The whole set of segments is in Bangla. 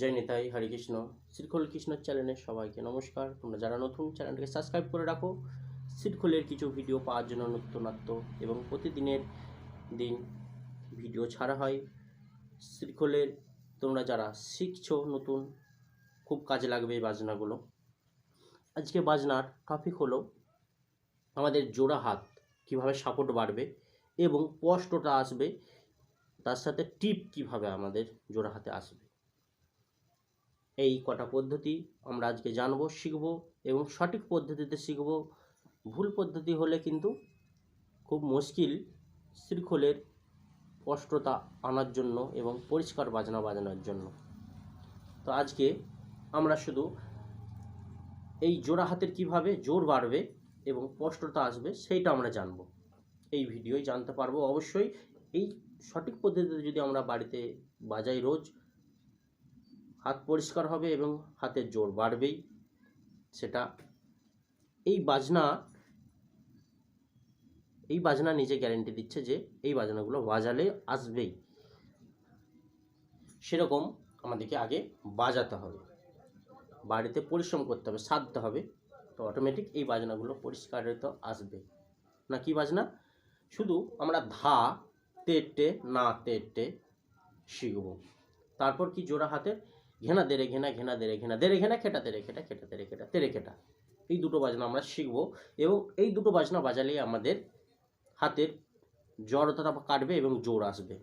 জয় নিতাই, হরে কৃষ্ণ। শ্রীখোল কৃষ্ণ চ্যানেলে সবাইকে নমস্কার। তোমরা যারা নতুন, চ্যানেলটিকে সাবস্ক্রাইব করে রাখো শ্রীখোলের কিছু ভিডিও পাওয়ার জন্য। নতুনত্ব এবং প্রতিদিনের দিন ভিডিও ছাড়া হয় শ্রীখোলের। তোমরা যারা শিখছো নতুন, খুব কাজে লাগবে এই বাজনাগুলো। আজকে বাজনার টপিক হলো আমাদের জোড়া হাত কীভাবে সাপোর্ট বাড়বে এবং স্পষ্টতা আসবে, তার সাথে টিপ কিভাবে আমাদের জোড়া হাতে আসবে। এই কটা পদ্ধতি আমরা আজকে জানবো, শিখব এবং সঠিক পদ্ধতিতে শিখব। ভুল পদ্ধতি হলে কিন্তু খুব মুশকিল শ্রীখোলের স্পষ্টতা আনার জন্য এবং পরিষ্কার বাজনা বাজানোর জন্য। তো আজকে আমরা শুধু এই জোড়া হাতের কিভাবে জোর বাড়বে এবং স্পষ্টতা আসবে সেইটা আমরা জানব। এই ভিডিওয় জানতে পারবো। অবশ্যই এই সঠিক পদ্ধতিতে যদি আমরা বাড়িতে বাজাই রোজ, হাত পরিষ্কার হবে এবং হাতের জোর বাড়বেই। সেটা এই বাজনা নিজে গ্যারেন্টি দিচ্ছে যে এই বাজনাগুলো বাজালে আসবেই। সেরকম আমাদেরকে আগে বাজাতে হবে, বাড়িতে পরিশ্রম করতে হবে, সাধতে হবে, তো অটোমেটিক এই বাজনাগুলো পরিষ্কারিত আসবে। না কি বাজনা? শুধু আমরা ধা তেটে না তেটে শিখব। তারপর কি জোড়া হাতের ঘেনা দেরে ঘেনা, ঘেনা দেরে ঘেনা, দেরে ঘেনা, খেটা তেরে খেটা, খেটা তেরে খেটা, তেরে খেটা, এই দুটো বাজনা আমরা শিখব। এবং এই দুটো বাজনা বাজালেই আমাদের হাতের জড়তা কাটবে এবং জোর আসবে।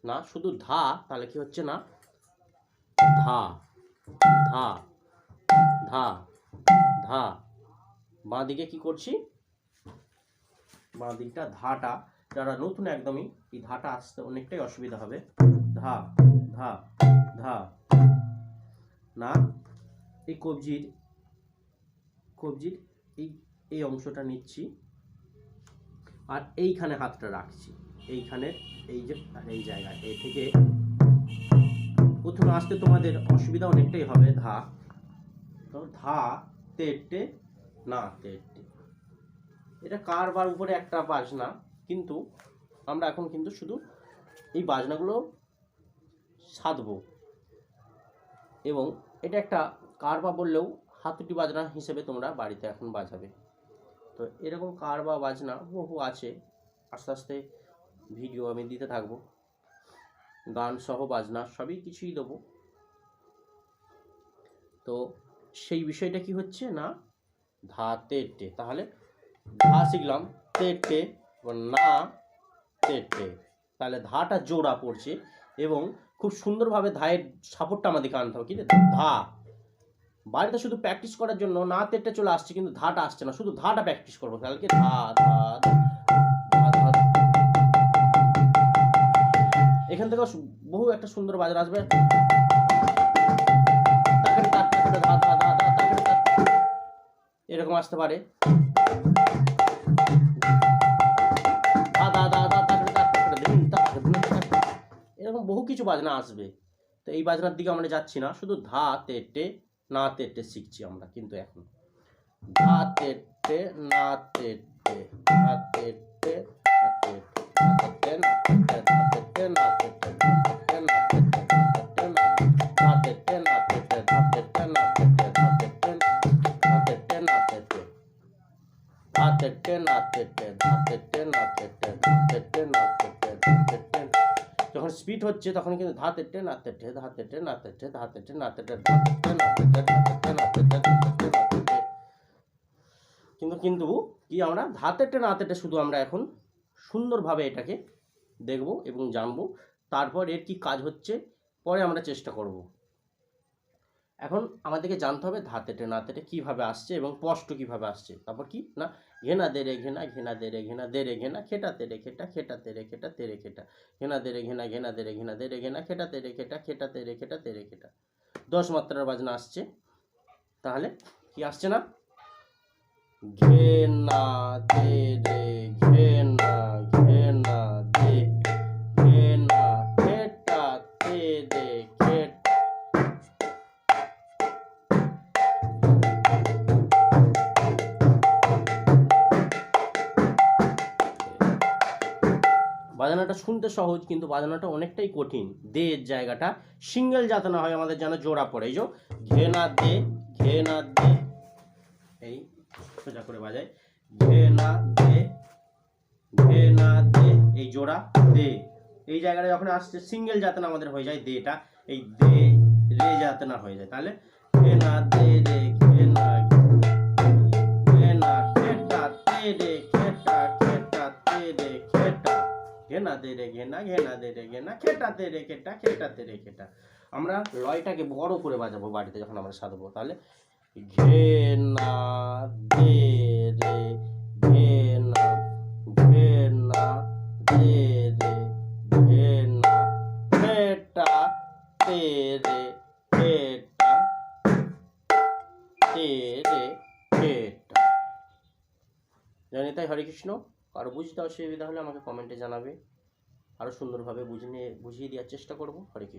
না শুধু ধা, তাহলে কি হচ্ছে না, ধা ধা ধা ধা। বাঁ দিকে কি করছি, বাঁ দিকটা ধাটা, যারা নতুন একদমই এই ধাটা আসতে অনেকটাই অসুবিধা হবে। ধা ধা ধা। না এই কবজির এই অংশটা নিচ্ছি আর এইখানে হাতটা রাখছি, এইখানে এই যে এই জায়গায়, এই থেকে প্রথমে আসতে তোমাদের অসুবিধা অনেকটাই হবে। ধা, তো ধা তেটে না তেটে, এটা কারবার উপরে একটা বাজনা, কিন্তু আমরা এখন কিন্তু শুধু এই বাজনাগুলো সাধবো। এবং এটা একটা কারবা বললেও হাতুটি বাজনা হিসেবে তোমরা বাড়িতে এখন বাজাবে। তো এরকম কারবা বাজনা বহু আছে, আস্তে আস্তে ভিডিও আমি দিতে থাকবো, গান সহ বাজনা সবই কিছুই দেবো। তো সেই বিষয়টা কি হচ্ছে না, ধা তেটে, তাহলে ধা শিখলাম, তেটে না তেটে, তাহলে ধাটা জোড়া পড়ছে এবং খুব সুন্দরভাবে ধায়ের সাপোর্টটা আমাদেরকে আনতে হবে। কিন্তু ধা বাড়িতে শুধু প্র্যাকটিস করার জন্য না তেটে চলে আসছে, কিন্তু ধাটা আসছে না, শুধু ধাটা প্র্যাকটিস করবো। তাহলে কি ধা ধা ধা। এখান থেকে বহু একটা সুন্দর বাজার আসবে, এরকম আসতে পারে, এরকম বহু কিছু বাজনা আসবে। তো এই বাজনার দিকে আমরা যাচ্ছি না, শুধু ধা তেটে না তেটে শিখছি আমরা। কিন্তু এখন ধা তেটে না তেটে, ধা তেটে না তেটে, ধা তেটে না তেটে, ধা তেটে না তেটে, ধা তেটে না তেটে, ধা তেটে না তেটে, ধা তেটে না তেটে, ধা তেটে না তেটে, ধা তেটে না তেটে, ধা তেটে। যখন স্পিড হচ্ছে তখন কিন্তু ধা তেটে না তেটে, ধা তেটে না তেটে, ধা তেটে না তেটে, ধা তেটে না তেটে, ধা তেটে না তেটে, ধা তেটে না তেটে। কিন্তু কি আমরা ধা তেটে না তেটে শুধু আমরা এখন সুন্দরভাবে এটাকে দেখব এবং জানবো। তারপর এর কি কাজ হচ্ছে পরে আমরা চেষ্টা করব। এখন আমাদেরকে জানতে হবে ধা তেটে না তেটে কীভাবে আসছে এবং স্পষ্ট কীভাবে আসছে। তারপর কি না, ঘেনা দেরে ঘেনা, ঘেনা দেরে ঘেনা, দেরে ঘেনা, খেটা তেরে খেটা, খেটা তেরে খেটা, তেরে খেটা, ঘেনা দেরে ঘেনা, ঘেনা দেরে ঘেনা, দেরে ঘেনা, খেটা তেরে খেটা, খেটা তেরে খেটা, তেরে খেটা। 10 মাত্রার বাজনা আসছে। তাহলে কি আসছে না, ঘেনা দেরে ঘেনা, ঘেনা দে ঘেনা, খেটা তেরে খেটা। বাজানোটা শুনতে সহজ কিন্তু বাজানোটা অনেকটাই কঠিন। দে এর জায়গাটা সিঙ্গেল যাতে না হয় আমাদের যেন জোড়া পড়ে। এই যে ঘে না দে, ঘে না দে, এই সোজা করে বাজায় ঘে না দে, ঘে না দে, এই জোড়া দে। এই জায়গাটা যখন আসছে সিঙ্গেল যাতে না আমাদের হয়ে যায় দেটা, এই দে রে যাতে না হয়ে যায়, তাহলে ঘে না দে রে, ঘে না, ঘে না খেটা তে রে, খেটা খেটা তে রে, খেটা ঘে না দে রে, ঘে না, ঘে না দে রে, ঘে না খেটা তে রে, খেটা খেটা তে রে, খেটা। আমরা লয়টাকে বড় করে বাজাবো বাড়িতে যখন আমরা সাধবো, তাহলে ঘে না দে রে, ঘে না, ঘে না দে রে, ঘে না খেটা তে রে, খেটা তে রে, খেটা। জানি তাই। হরে কৃষ্ণ। কারো বুঝতে অসুবিধা হলে আমাকে কমেন্টে জানাবে, আরও সুন্দরভাবে বুঝিয়ে দেওয়ার চেষ্টা করব। হরে কৃষ্ণ।